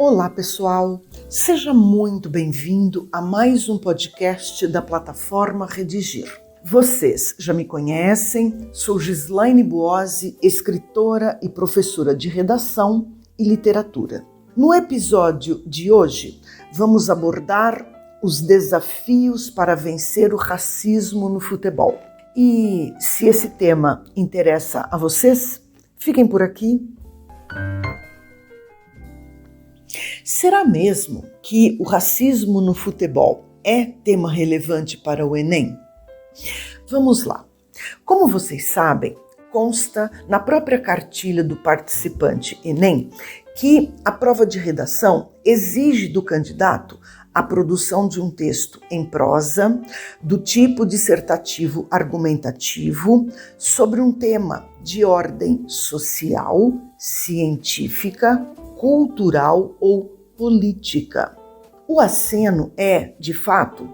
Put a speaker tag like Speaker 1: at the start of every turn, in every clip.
Speaker 1: Olá pessoal, seja muito bem-vindo a mais um podcast da plataforma Redigir. Vocês já me conhecem, sou Gislaine Buozzi, escritora e professora de redação e literatura. No episódio de hoje, vamos abordar os desafios para vencer o racismo no futebol. E se esse tema interessa a vocês, fiquem por aqui. Será mesmo que o racismo no futebol é tema relevante para o Enem? Vamos lá. Como vocês sabem, consta na própria cartilha do participante Enem que a prova de redação exige do candidato a produção de um texto em prosa, do tipo dissertativo argumentativo, sobre um tema de ordem social, científica, cultural ou política. O aceno é, de fato,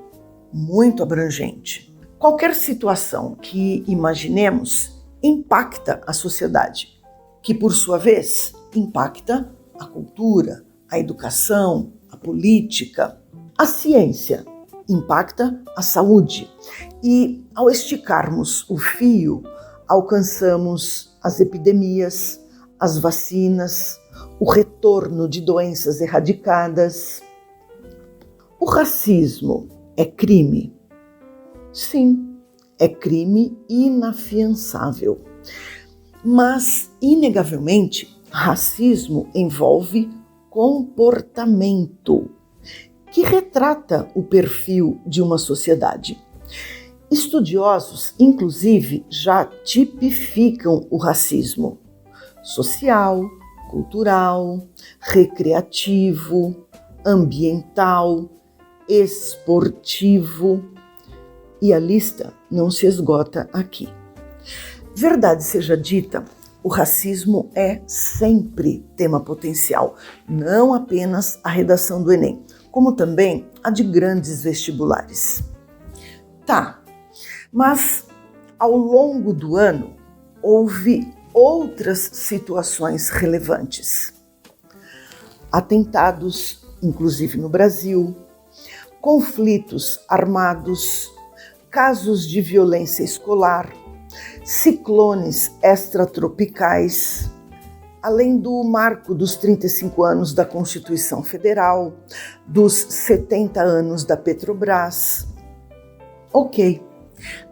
Speaker 1: muito abrangente. Qualquer situação que imaginemos impacta a sociedade, que por sua vez impacta a cultura, a educação, a política. A ciência impacta a saúde e, ao esticarmos o fio, alcançamos as epidemias, as vacinas, o retorno de doenças erradicadas. O racismo é crime? Sim, é crime inafiançável. Mas, inegavelmente, racismo envolve comportamento que retrata o perfil de uma sociedade. Estudiosos, inclusive, já tipificam o racismo social, cultural, recreativo, ambiental, esportivo, e a lista não se esgota aqui. Verdade seja dita, o racismo é sempre tema potencial, não apenas a redação do Enem, como também a de grandes vestibulares. Tá, mas ao longo do ano houve outras situações relevantes. Atentados, inclusive no Brasil, conflitos armados, casos de violência escolar, ciclones extratropicais, além do marco dos 35 anos da Constituição Federal, dos 70 anos da Petrobras. Ok,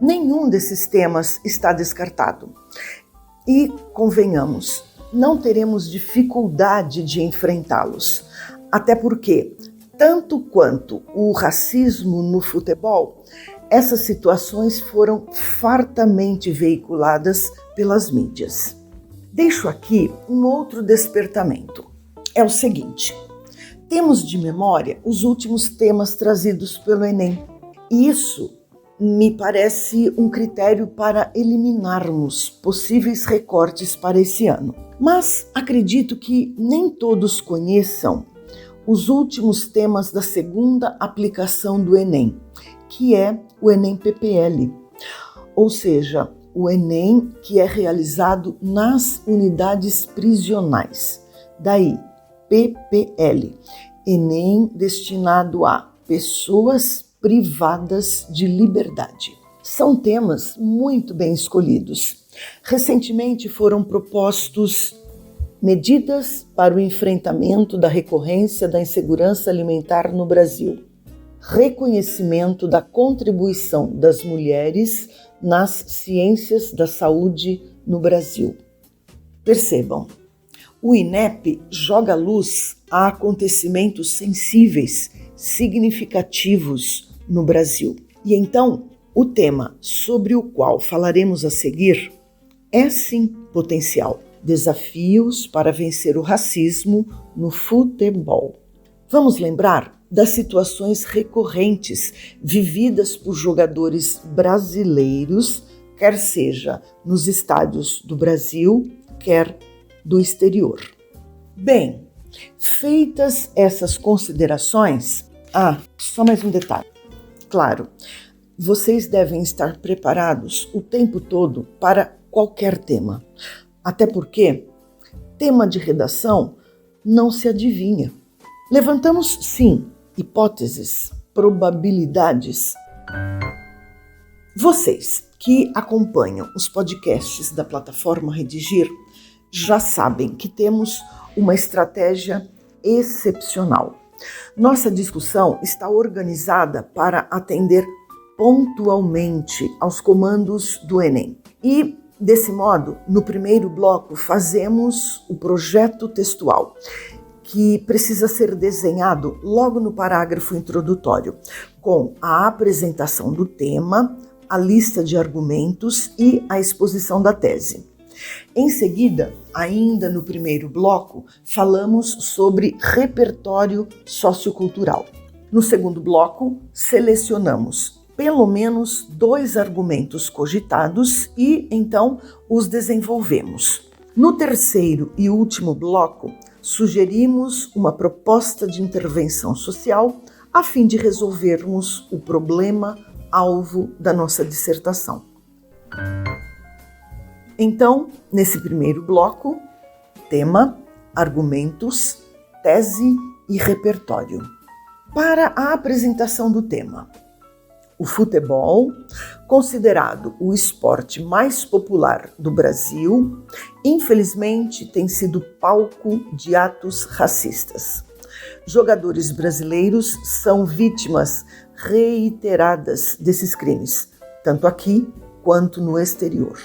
Speaker 1: nenhum desses temas está descartado. E, convenhamos, não teremos dificuldade de enfrentá-los, até porque, tanto quanto o racismo no futebol, essas situações foram fartamente veiculadas pelas mídias. Deixo aqui um outro despertamento. É o seguinte: temos de memória os últimos temas trazidos pelo Enem. Isso me parece um critério para eliminarmos possíveis recortes para esse ano. Mas acredito que nem todos conheçam os últimos temas da segunda aplicação do Enem, que é o Enem PPL, ou seja, o Enem que é realizado nas unidades prisionais. Daí, PPL, Enem destinado a pessoas privadas de liberdade. São temas muito bem escolhidos. Recentemente foram propostos medidas para o enfrentamento da recorrência da insegurança alimentar no Brasil, reconhecimento da contribuição das mulheres nas ciências da saúde no Brasil. Percebam, o INEP joga luz a acontecimentos sensíveis, significativos no Brasil. E então, o tema sobre o qual falaremos a seguir é sim potencial. Desafios para vencer o racismo no futebol. Vamos lembrar das situações recorrentes vividas por jogadores brasileiros, quer seja nos estádios do Brasil, quer do exterior. Bem, feitas essas considerações, só mais um detalhe. Claro, vocês devem estar preparados o tempo todo para qualquer tema, até porque tema de redação não se adivinha. Levantamos, sim, hipóteses, probabilidades. Vocês que acompanham os podcasts da plataforma Redigir já sabem que temos uma estratégia excepcional. Nossa discussão está organizada para atender pontualmente aos comandos do Enem. E, desse modo, no primeiro bloco fazemos o projeto textual, que precisa ser desenhado logo no parágrafo introdutório, com a apresentação do tema, a lista de argumentos e a exposição da tese. Em seguida, ainda no primeiro bloco, falamos sobre repertório sociocultural. No segundo bloco, selecionamos pelo menos 2 argumentos cogitados e, então, os desenvolvemos. No terceiro e último bloco, sugerimos uma proposta de intervenção social a fim de resolvermos o problema alvo da nossa dissertação. Então, nesse primeiro bloco, tema, argumentos, tese e repertório. Para a apresentação do tema, o futebol, considerado o esporte mais popular do Brasil, infelizmente tem sido palco de atos racistas. Jogadores brasileiros são vítimas reiteradas desses crimes, tanto aqui quanto no exterior.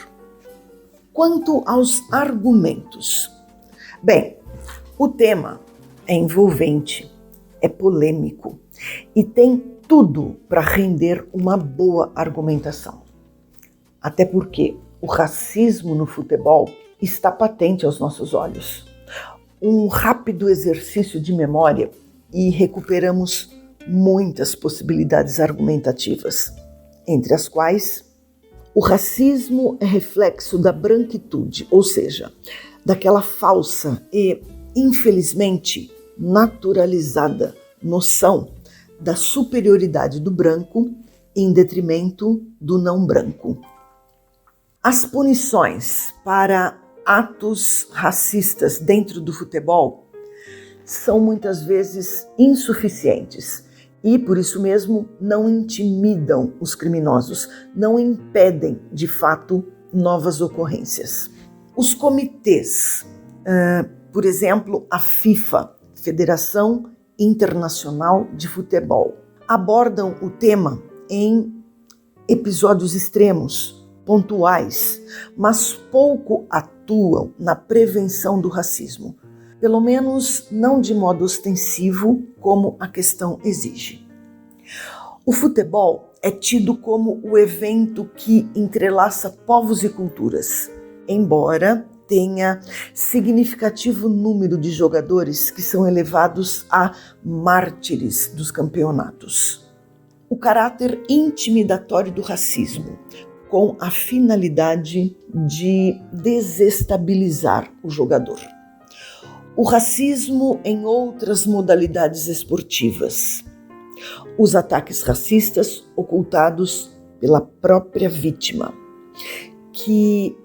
Speaker 1: Quanto aos argumentos, bem, o tema é envolvente, é polêmico e tem tudo para render uma boa argumentação. Até porque o racismo no futebol está patente aos nossos olhos. Um rápido exercício de memória e recuperamos muitas possibilidades argumentativas, entre as quais o racismo é reflexo da branquitude, ou seja, daquela falsa e, infelizmente, naturalizada noção da superioridade do branco em detrimento do não branco. As punições para atos racistas dentro do futebol são muitas vezes insuficientes e, por isso mesmo, não intimidam os criminosos, não impedem, de fato, novas ocorrências. Os comitês, por exemplo, a FIFA, Federação Internacional de Futebol, abordam o tema em episódios extremos, pontuais, mas pouco atuam na prevenção do racismo, pelo menos não de modo ostensivo como a questão exige. O futebol é tido como o evento que entrelaça povos e culturas, embora tenha significativo número de jogadores que são elevados a mártires dos campeonatos. O caráter intimidatório do racismo, com a finalidade de desestabilizar o jogador. O racismo em outras modalidades esportivas. Os ataques racistas ocultados pela própria vítima, que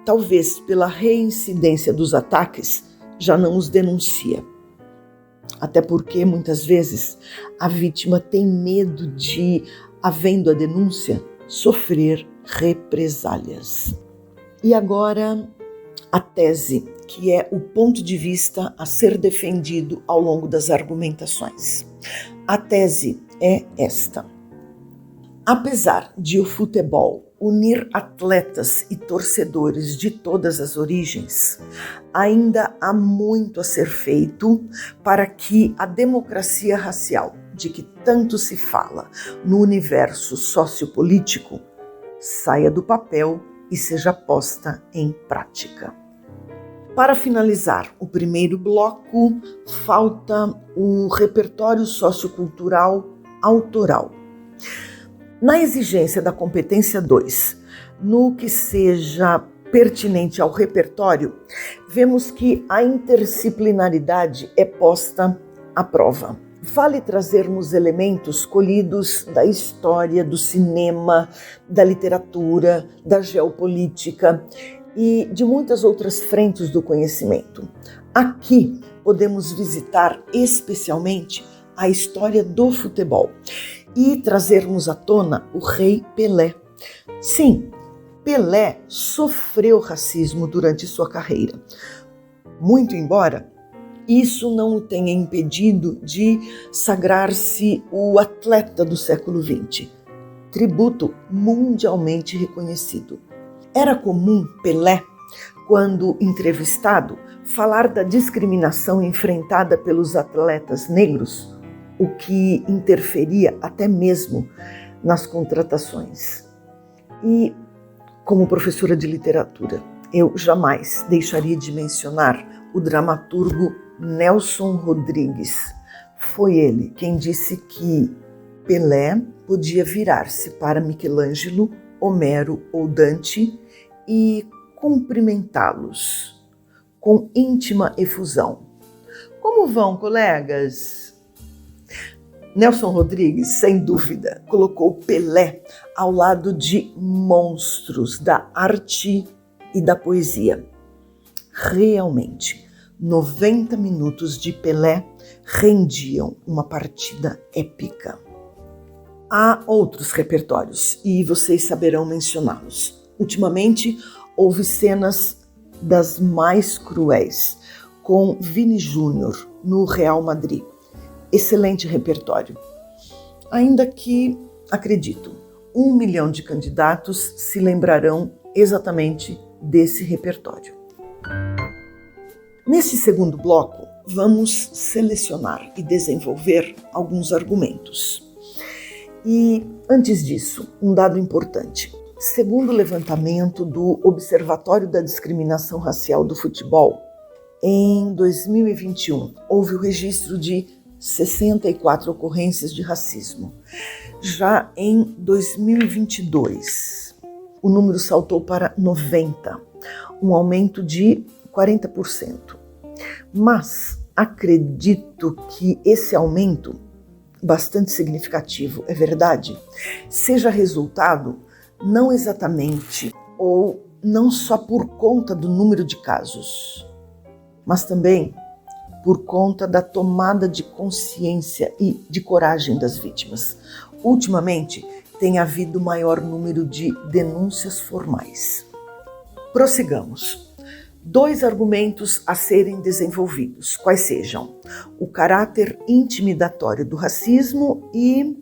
Speaker 1: talvez pela reincidência dos ataques já não os denuncia. Até porque muitas vezes a vítima tem medo de, havendo a denúncia, sofrer represálias. E agora a tese, que é o ponto de vista a ser defendido ao longo das argumentações. A tese é esta: apesar de o futebol unir atletas e torcedores de todas as origens, ainda há muito a ser feito para que a democracia racial, de que tanto se fala no universo sociopolítico, saia do papel e seja posta em prática. Para finalizar o primeiro bloco, falta o repertório sociocultural autoral. Na exigência da competência 2, no que seja pertinente ao repertório, vemos que a interdisciplinaridade é posta à prova. Vale trazermos elementos colhidos da história, do cinema, da literatura, da geopolítica e de muitas outras frentes do conhecimento. Aqui podemos visitar especialmente a história do futebol e trazermos à tona o rei Pelé. Sim, Pelé sofreu racismo durante sua carreira, muito embora isso não o tenha impedido de sagrar-se o atleta do século XX, tributo mundialmente reconhecido. Era comum Pelé, quando entrevistado, falar da discriminação enfrentada pelos atletas negros, o que interferia até mesmo nas contratações. E, como professora de literatura, eu jamais deixaria de mencionar o dramaturgo Nelson Rodrigues. Foi ele quem disse que Pelé podia virar-se para Michelangelo, Homero ou Dante e cumprimentá-los com íntima efusão. Como vão, colegas? Nelson Rodrigues, sem dúvida, colocou Pelé ao lado de monstros da arte e da poesia. Realmente, 90 minutos de Pelé rendiam uma partida épica. Há outros repertórios e vocês saberão mencioná-los. Ultimamente, houve cenas das mais cruéis, com Vini Júnior no Real Madrid. Excelente repertório. Ainda que, acredito, 1 milhão de candidatos se lembrarão exatamente desse repertório. Neste segundo bloco, vamos selecionar e desenvolver alguns argumentos. E, antes disso, um dado importante. Segundo o levantamento do Observatório da Discriminação Racial do Futebol, em 2021, houve o registro de 64 ocorrências de racismo. Já em 2022, o número saltou para 90, um aumento de 40%. Mas acredito que esse aumento, bastante significativo, é verdade, seja resultado não exatamente ou não só por conta do número de casos, mas também por conta da tomada de consciência e de coragem das vítimas. Ultimamente, tem havido maior número de denúncias formais. Prossigamos. 2 argumentos a serem desenvolvidos, quais sejam o caráter intimidatório do racismo e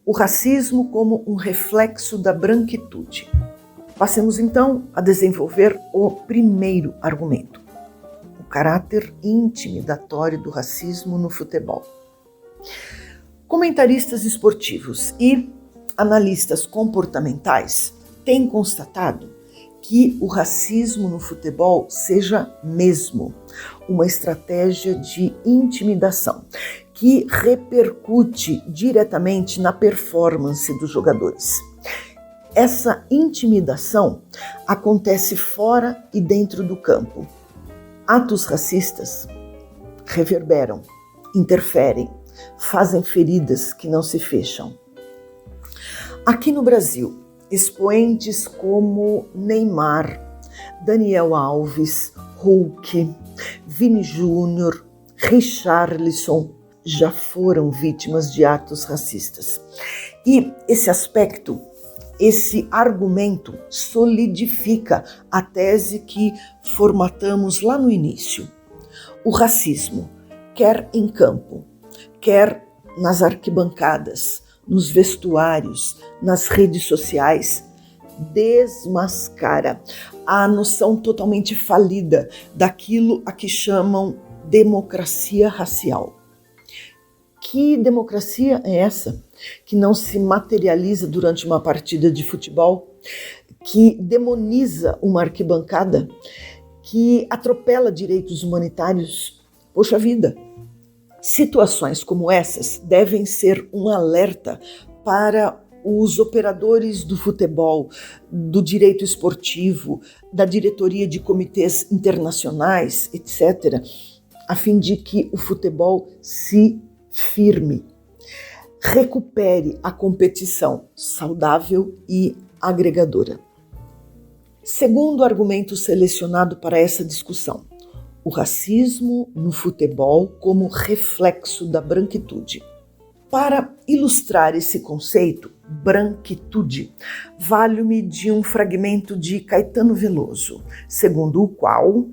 Speaker 1: o racismo como um reflexo da branquitude. Passemos então a desenvolver o primeiro argumento, o caráter intimidatório do racismo no futebol. Comentaristas esportivos e analistas comportamentais têm constatado que o racismo no futebol seja mesmo uma estratégia de intimidação que repercute diretamente na performance dos jogadores. Essa intimidação acontece fora e dentro do campo. Atos racistas reverberam, interferem, fazem feridas que não se fecham. Aqui no Brasil, expoentes como Neymar, Daniel Alves, Hulk, Vini Júnior, Richarlison já foram vítimas de atos racistas. E esse aspecto, esse argumento solidifica a tese que formatamos lá no início. O racismo, quer em campo, quer nas arquibancadas, nos vestuários, nas redes sociais, desmascara a noção totalmente falida daquilo a que chamam democracia racial. Que democracia é essa que não se materializa durante uma partida de futebol, que demoniza uma arquibancada, que atropela direitos humanitários? Poxa vida! Situações como essas devem ser um alerta para os operadores do futebol, do direito esportivo, da diretoria de comitês internacionais, etc., a fim de que o futebol se firme, recupere a competição saudável e agregadora. Segundo argumento selecionado para essa discussão, o racismo no futebol como reflexo da branquitude. Para ilustrar esse conceito, branquitude, valho-me de um fragmento de Caetano Veloso, segundo o qual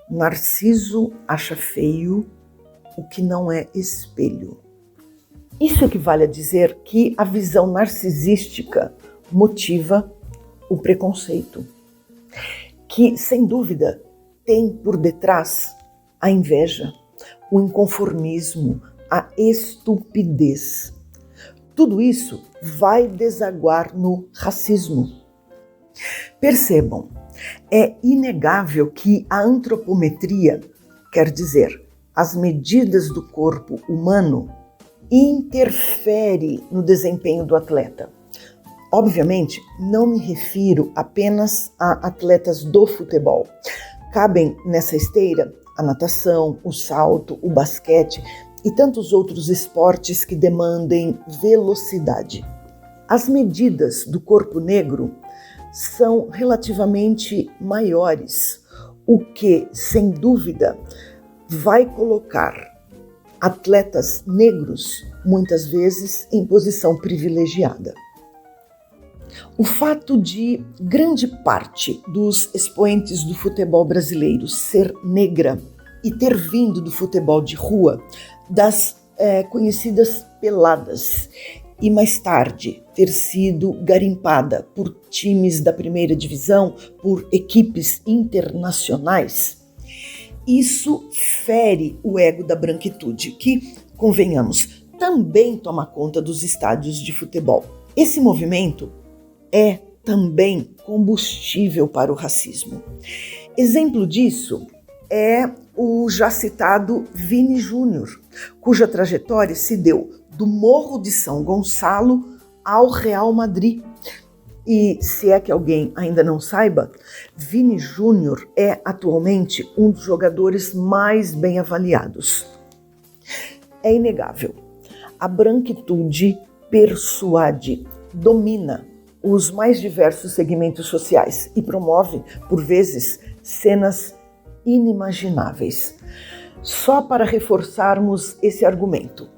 Speaker 1: Narciso acha feio o que não é espelho. Isso equivale a dizer que a visão narcisística motiva o preconceito, que, sem dúvida, tem por detrás a inveja, o inconformismo, a estupidez. Tudo isso vai desaguar no racismo. Percebam, é inegável que a antropometria, quer dizer, as medidas do corpo humano, interfere no desempenho do atleta. Obviamente, não me refiro apenas a atletas do futebol. Cabem nessa esteira a natação, o salto, o basquete e tantos outros esportes que demandem velocidade. As medidas do corpo negro são relativamente maiores, o que, sem dúvida, vai colocar atletas negros, muitas vezes, em posição privilegiada. O fato de grande parte dos expoentes do futebol brasileiro ser negra e ter vindo do futebol de rua, das conhecidas peladas, e mais tarde ter sido garimpada por times da primeira divisão, por equipes internacionais, isso fere o ego da branquitude, que, convenhamos, também toma conta dos estádios de futebol. Esse movimento é também combustível para o racismo. Exemplo disso é o já citado Vini Júnior, cuja trajetória se deu do Morro de São Gonçalo ao Real Madrid. E, se é que alguém ainda não saiba, Vini Júnior é atualmente um dos jogadores mais bem avaliados. É inegável, a branquitude persuade, domina os mais diversos segmentos sociais e promove, por vezes, cenas inimagináveis. Só para reforçarmos esse argumento,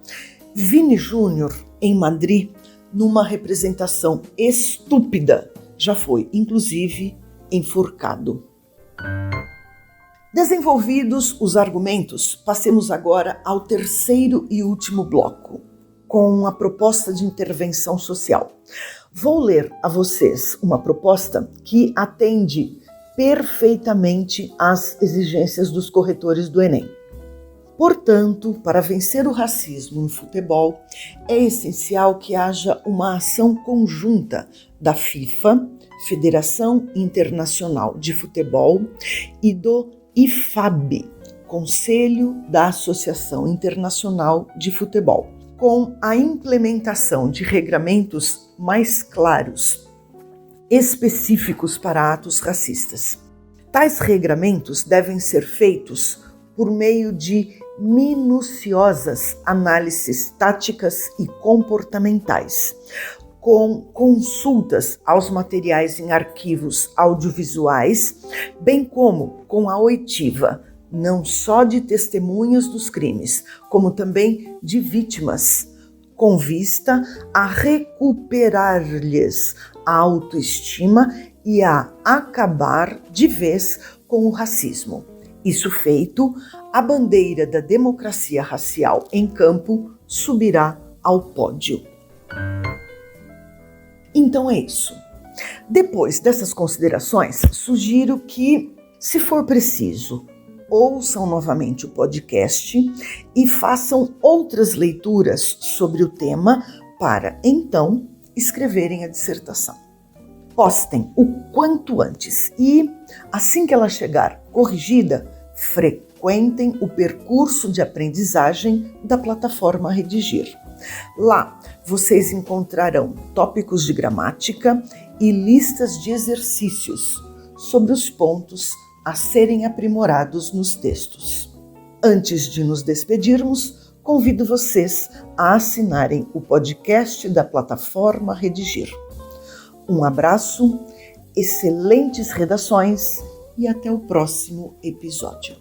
Speaker 1: Vini Júnior, em Madrid, numa representação estúpida, já foi, inclusive, enforcado. Desenvolvidos os argumentos, passemos agora ao terceiro e último bloco, com a proposta de intervenção social. Vou ler a vocês uma proposta que atende perfeitamente às exigências dos corretores do Enem. Portanto, para vencer o racismo no futebol, é essencial que haja uma ação conjunta da FIFA, Federação Internacional de Futebol, e do IFAB, Conselho da Associação Internacional de Futebol, com a implementação de regramentos mais claros, específicos para atos racistas. Tais regramentos devem ser feitos por meio de minuciosas análises táticas e comportamentais, com consultas aos materiais em arquivos audiovisuais, bem como com a oitiva, não só de testemunhas dos crimes, como também de vítimas, com vista a recuperar-lhes a autoestima e a acabar de vez com o racismo. Isso feito, a bandeira da democracia racial em campo subirá ao pódio. Então é isso. Depois dessas considerações, sugiro que, se for preciso, ouçam novamente o podcast e façam outras leituras sobre o tema para, então, escreverem a dissertação. Postem o quanto antes e, assim que ela chegar corrigida, frequentem o percurso de aprendizagem da plataforma Redigir. Lá, vocês encontrarão tópicos de gramática e listas de exercícios sobre os pontos a serem aprimorados nos textos. Antes de nos despedirmos, convido vocês a assinarem o podcast da plataforma Redigir. Um abraço, excelentes redações e até o próximo episódio.